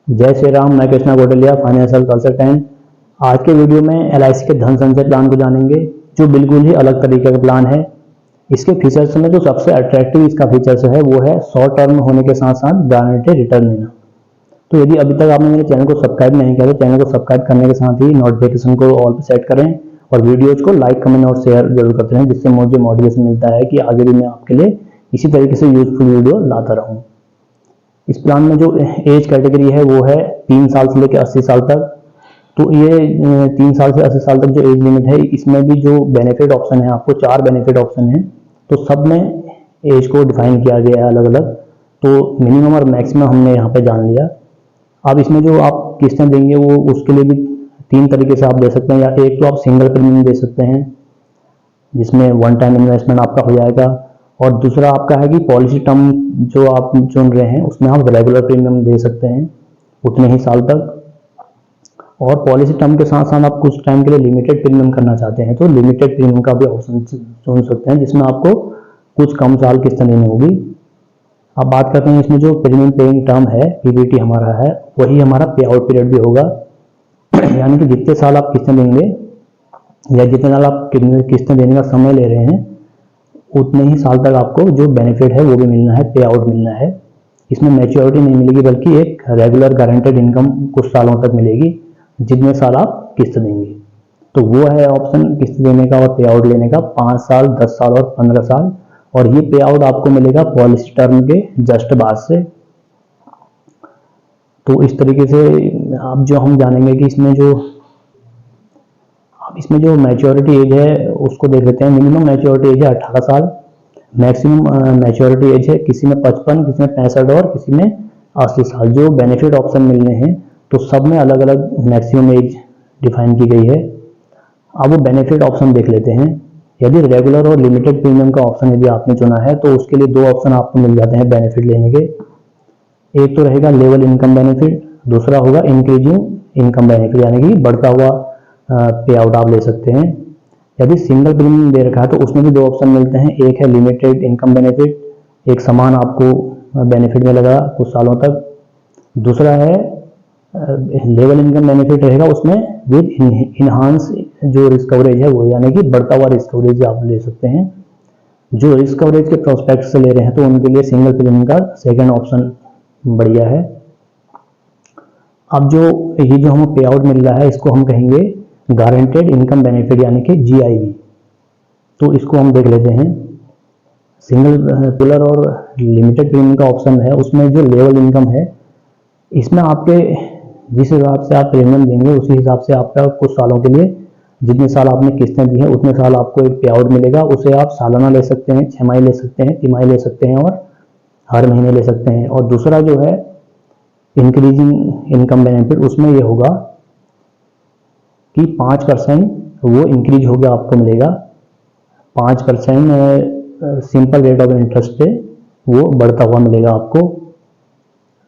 जय श्री राम। मैं Krishna गोटलिया, financial consultant. आज के वीडियो में एलआईसी के धन संचय प्लान को जानेंगे, जो बिल्कुल ही अलग तरीके का प्लान है। इसके फीचर्स में जो सबसे अट्रैक्टिव इसका फीचर्स है वो है शॉर्ट टर्म होने के साथ साथ गारंटेड रिटर्न लेना। तो यदि अभी तक आपने मेरे चैनल को सब्सक्राइब नहीं किया तो चैनल को सब्सक्राइब करने के साथ ही नोटिफिकेशन को ऑल पर सेट करें और वीडियोज को लाइक, कमेंट और शेयर जरूर करते रहें, जिससे मुझे मोटिवेशन मिलता है कि आगे भी मैं आपके लिए इसी तरीके से यूजफुल वीडियो लाता रहूँ। इस प्लान में जो एज कैटेगरी है वो है 3 साल से लेकर 80 साल तक। तो ये 3 साल से 80 साल तक जो एज लिमिट है, इसमें भी जो बेनिफिट ऑप्शन है, आपको 4 बेनिफिट ऑप्शन है, तो सब में एज को डिफाइन किया गया है अलग अलग। तो मिनिमम और मैक्सिमम हमने यहाँ पे जान लिया। अब इसमें जो आप किस्तें देंगे वो उसके लिए भी 3 तरीके से आप दे सकते हैं। या एक तो आप सिंगल प्रीमियम दे सकते हैं, जिसमें वन टाइम इन्वेस्टमेंट आपका हो जाएगा, और दूसरा आपका है कि पॉलिसी टर्म जो आप चुन रहे हैं उसमें आप रेगुलर प्रीमियम दे सकते हैं उतने ही साल तक। और पॉलिसी टर्म के साथ साथ आप कुछ टाइम के लिए लिमिटेड प्रीमियम करना चाहते हैं तो लिमिटेड प्रीमियम का भी ऑप्शन चुन सकते हैं, जिसमें आपको कुछ कम साल किस्त देनी होगी। अब बात करते हैं इसमें जो प्रीमियम पेइंग टर्म है, पीपीटी हमारा है, वही हमारा पे आउट पीरियड भी होगा। यानी कि जितने साल आप किस्तें देंगे या जितने साल आप किस्तें देने का समय ले रहे हैं उतने ही साल तक आपको जो बेनिफिट है वो भी मिलना है, पे आउट मिलना है। इसमें मैच्योरिटी नहीं मिलेगी बल्कि एक रेगुलर गारंटेड इनकम कुछ सालों तक मिलेगी, जितने साल आप किस्त देंगे। तो वो है ऑप्शन किस्त देने का और पे आउट लेने का, 5 साल, 10 साल और 15 साल। और ये पे आउट आपको मिलेगा पॉलिसी टर्म के जस्ट बाद से। तो इस तरीके से अब जो हम जानेंगे कि इसमें जो मैच्योरिटी एज है उसको देख लेते हैं। मिनिमम मैच्योरिटी एज है 18 साल, मैक्सिमम मैच्योरिटी एज है किसी में 55, किसी में 65 और किसी में 80 साल। जो बेनिफिट ऑप्शन मिलने हैं तो सब में अलग अलग मैक्सिमम एज डिफाइन की गई है। अब वो बेनिफिट ऑप्शन देख लेते हैं। यदि रेगुलर और लिमिटेड प्रीमियम का ऑप्शन यदि आपने चुना है तो उसके लिए 2 ऑप्शन आपको मिल जाते हैं बेनिफिट लेने के। एक तो रहेगा लेवल इनकम बेनिफिट, दूसरा होगा इंक्रीजिंग इनकम बेनिफिट, यानी कि बढ़ता हुआ पे आउट आप ले सकते हैं। यदि सिंगल प्रीमियम दे रखा है तो उसमें भी 2 ऑप्शन मिलते हैं। एक है लिमिटेड इनकम बेनिफिट, एक समान आपको बेनिफिट मिलेगा कुछ सालों तक। दूसरा है लेवल इनकम बेनिफिट रहेगा, उसमें विद इनहांस जो रिस्क कवरेज है वो, यानी कि बढ़ता हुआ रिस्क कवरेज आप ले सकते हैं। जो रिस्क कवरेज के प्रोस्पेक्ट से ले रहे हैं तो उनके लिए सिंगल प्रीमियम का सेकेंड ऑप्शन बढ़िया है। अब ये जो हमें पे आउट मिल रहा है इसको हम कहेंगे गारंटेड इनकम बेनिफिट, यानी कि जीआईबी। तो इसको हम देख लेते हैं। सिंगल पिलर और लिमिटेड प्रीमियम का ऑप्शन है, उसमें जो लेवल इनकम है इसमें आपके जिस हिसाब से आप प्रीमियम देंगे उसी हिसाब से आपका कुछ सालों के लिए जितने साल आपने किस्तें दी हैं उतने साल आपको एक पे आउट मिलेगा। उसे आप सालाना ले सकते हैं, 6 माही ले सकते हैं, तिमाही ले सकते हैं और हर महीने ले सकते हैं। और दूसरा जो है इंक्रीजिंग इनकम बेनिफिट, उसमें ये होगा कि 5% वो इंक्रीज हो गया आपको मिलेगा। 5% सिंपल रेट ऑफ इंटरेस्ट पे वो बढ़ता हुआ मिलेगा आपको।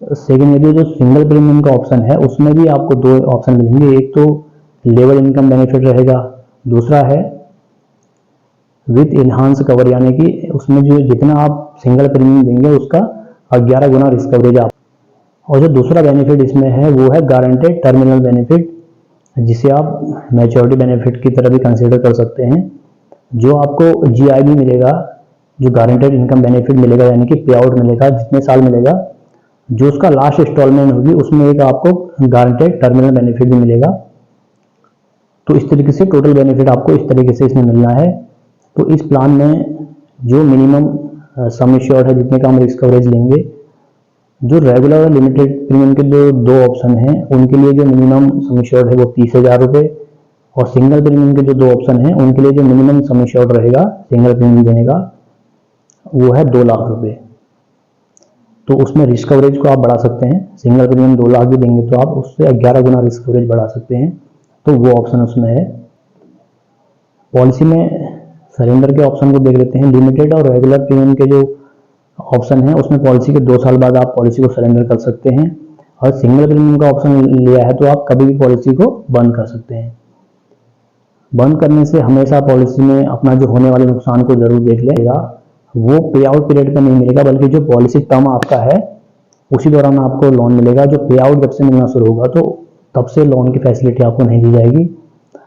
सेकेंड यदि जो सिंगल प्रीमियम का ऑप्शन है उसमें भी आपको 2 ऑप्शन मिलेंगे। एक तो लेवल इनकम बेनिफिट रहेगा, दूसरा है विथ इनहांस कवर, यानी कि उसमें जो जितना आप सिंगल प्रीमियम देंगे उसका 11 गुना रिस्क कवरेज आप। और जो दूसरा बेनिफिट इसमें है वो है गारंटेड टर्मिनल बेनिफिट, जिसे आप मैच्योरिटी बेनिफिट की तरह भी कंसीडर कर सकते हैं। जो आपको जीआईबी मिलेगा, जो गारंटेड इनकम बेनिफिट मिलेगा, यानी कि पे आउट मिलेगा जितने साल मिलेगा, जो उसका लास्ट इंस्टॉलमेंट होगी उसमें एक आपको गारंटेड टर्मिनल बेनिफिट भी मिलेगा। तो इस तरीके से टोटल बेनिफिट आपको इस तरीके से इसमें मिलना है। तो इस प्लान में जो मिनिमम सम एश्योर्ड है, जितने का हम रिस्क कवरेज लेंगे, जो रेगुलर और लिमिटेड प्रीमियम के जो 2 ऑप्शन हैं उनके लिए जो मिनिमम सम एश्योर्ड है वो 30,000 रुपये, और सिंगल प्रीमियम के जो 2 ऑप्शन हैं उनके लिए जो मिनिमम सम एश्योर्ड रहेगा सिंगल प्रीमियम देने का वो है 2 लाख रुपये। तो उसमें रिस्क कवरेज को आप बढ़ा सकते हैं। सिंगल प्रीमियम 2 लाख भी देंगे तो आप उससे 11 गुना रिस्क कवरेज बढ़ा सकते हैं। तो वो ऑप्शन उसमें है। पॉलिसी में सरेंडर के ऑप्शन को देख लेते हैं। लिमिटेड और रेगुलर प्रीमियम के जो ऑप्शन है उसमें पॉलिसी के 2 साल बाद आप पॉलिसी को सरेंडर कर सकते हैं, और सिंगल प्रीमियम का ऑप्शन लिया है तो आप कभी भी पॉलिसी को बंद कर सकते हैं। बंद करने से हमेशा पॉलिसी में अपना जो होने वाले नुकसान को जरूर देख लेगा। वो पे आउट पीरियड का नहीं मिलेगा, बल्कि जो पॉलिसी टर्म आपका है उसी दौरान आपको लोन मिलेगा। जो पे आउट जब से मिलना शुरू होगा तो तब से लोन की फैसिलिटी आपको नहीं दी जाएगी।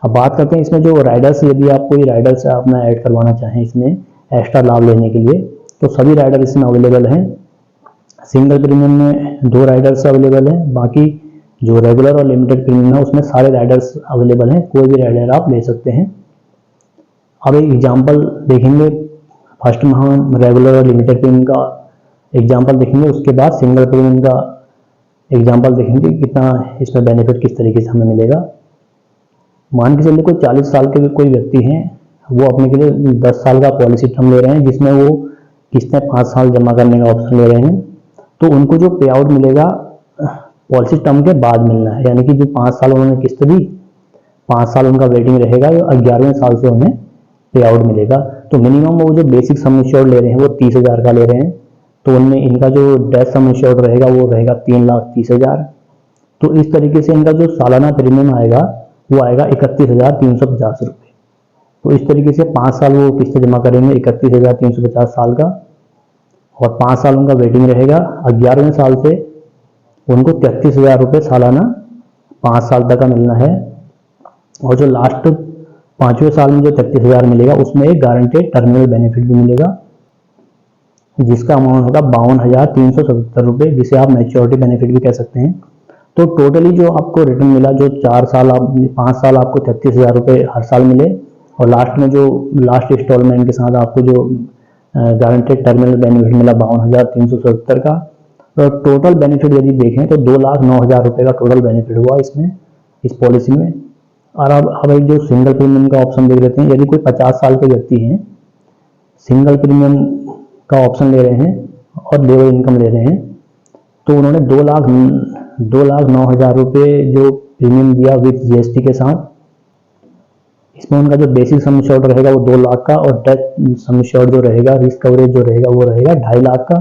अब बात करते हैं इसमें जो राइडर्स, यदि आप कोई राइडर्स अपना ऐड करवाना चाहें इसमें एक्स्ट्रा लाभ लेने के लिए, तो सभी राइडर इसमें अवेलेबल हैं। सिंगल प्रीमियम में 2 राइडर्स अवेलेबल हैं, बाकी जो रेगुलर और लिमिटेड प्रीमियम है उसमें सारे राइडर्स अवेलेबल हैं, कोई भी राइडर आप ले सकते हैं। अब एक एग्जाम्पल देखेंगे, फर्स्ट में हम रेगुलर और लिमिटेड प्रीमियम का एग्जाम्पल देखेंगे, उसके बाद सिंगल प्रीमियम का एग्जाम्पल देखेंगे कितना इसमें बेनिफिट किस तरीके से हमें मिलेगा। मान के चलिए कोई 40 साल के कोई व्यक्ति हैं, वो अपने के लिए 10 साल का पॉलिसी टर्म ले रहे हैं, जिसमें वो किस्तें 5 साल जमा करने का ऑप्शन ले रहे हैं। तो उनको जो पे आउट मिलेगा पॉलिसी टर्म के बाद मिलना है, यानी कि जो 5 साल उन्होंने किस्त दी, 5 साल उनका वेटिंग रहेगा, 11वें साल से उन्हें पे आउट मिलेगा। तो मिनिमम वो जो बेसिक सम इंश्योर्ड ले रहे हैं वो 30,000 का ले रहे हैं, तो उनमें इनका जो डेथ सम इंश्योर्ड रहेगा वो रहेगा 3,30,000। तो इस तरीके से इनका जो सालाना प्रीमियम आएगा वो आएगा 31,350 रुपये। तो इस तरीके से 5 साल वो किस्त जमा करेंगे 31,350 साल का, और 5 साल उनका वेटिंग रहेगा। 11वें साल से उनको 33,000 रुपये सालाना 5 साल तक का मिलना है। और जो लास्ट 5वें साल में जो 33,000 मिलेगा उसमें एक गारंटेड टर्मिनल बेनिफिट भी मिलेगा, जिसका अमाउंट होगा 52,377 रुपये, जिसे आप मैच्योरिटी बेनिफिट भी कह सकते हैं। तो टोटली जो आपको रिटर्न मिला, जो 5 साल आपको 33,000 रुपये हर साल मिले, और लास्ट में जो लास्ट इंस्टॉलमेंट के साथ आपको जो गारंटेड टर्मिनल बेनिफिट मिला 52,377 का। तो टोटल बेनिफिट यदि देखें तो 2,09,000 रुपये का टोटल बेनिफिट हुआ इसमें, इस पॉलिसी में। और अब एक जो सिंगल प्रीमियम का ऑप्शन देख लेते हैं। यदि कोई 50 साल के व्यक्ति हैं, सिंगल प्रीमियम का ऑप्शन ले रहे हैं और लेवल इनकम ले रहे हैं, तो उन्होंने 2,09,000 रुपये जो प्रीमियम दिया विद GST के साथ। इसमें उनका जो बेसिक सम इंश्योर्ड रहेगा वो 2 लाख का, और डेथ सम इंश्योर्ड जो रहेगा, रिस्क कवरेज जो रहेगा वो रहेगा 2.5 लाख का।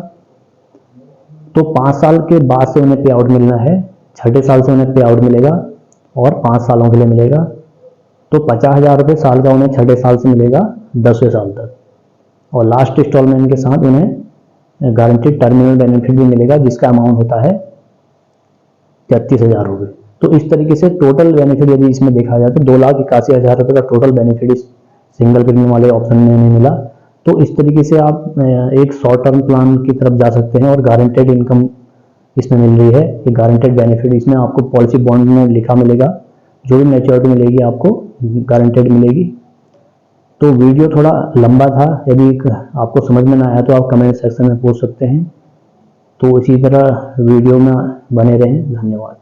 तो 5 साल के बाद से उन्हें पे आउट मिलना है, 6ठे साल से उन्हें पे आउट मिलेगा और 5 सालों के लिए मिलेगा। तो 50,000 रुपये साल का उन्हें 6ठे साल से मिलेगा 10वें साल तक, और लास्ट इंस्टॉलमेंट के साथ उन्हें गारंटेड टर्मिनल बेनिफिट भी मिलेगा, जिसका अमाउंट होता है 33,000 रुपये। तो इस तरीके से टोटल बेनिफिट यदि इसमें देखा जाए तो 2,81,000 रुपये का टोटल बेनिफिट इस सिंगल प्रीमियम वाले ऑप्शन में हमें मिला। तो इस तरीके से आप एक शॉर्ट टर्म प्लान की तरफ जा सकते हैं, और गारंटेड इनकम इसमें मिल रही है। ये गारंटेड बेनिफिट इसमें आपको पॉलिसी बॉन्ड में लिखा मिलेगा, जो भी मैच्योरिटी मिलेगी आपको गारंटेड मिलेगी। तो वीडियो थोड़ा लंबा था, यदि आपको समझ में ना आया तो आप कमेंट सेक्शन में पूछ सकते हैं। तो इसी तरह वीडियो में बने रहें। धन्यवाद।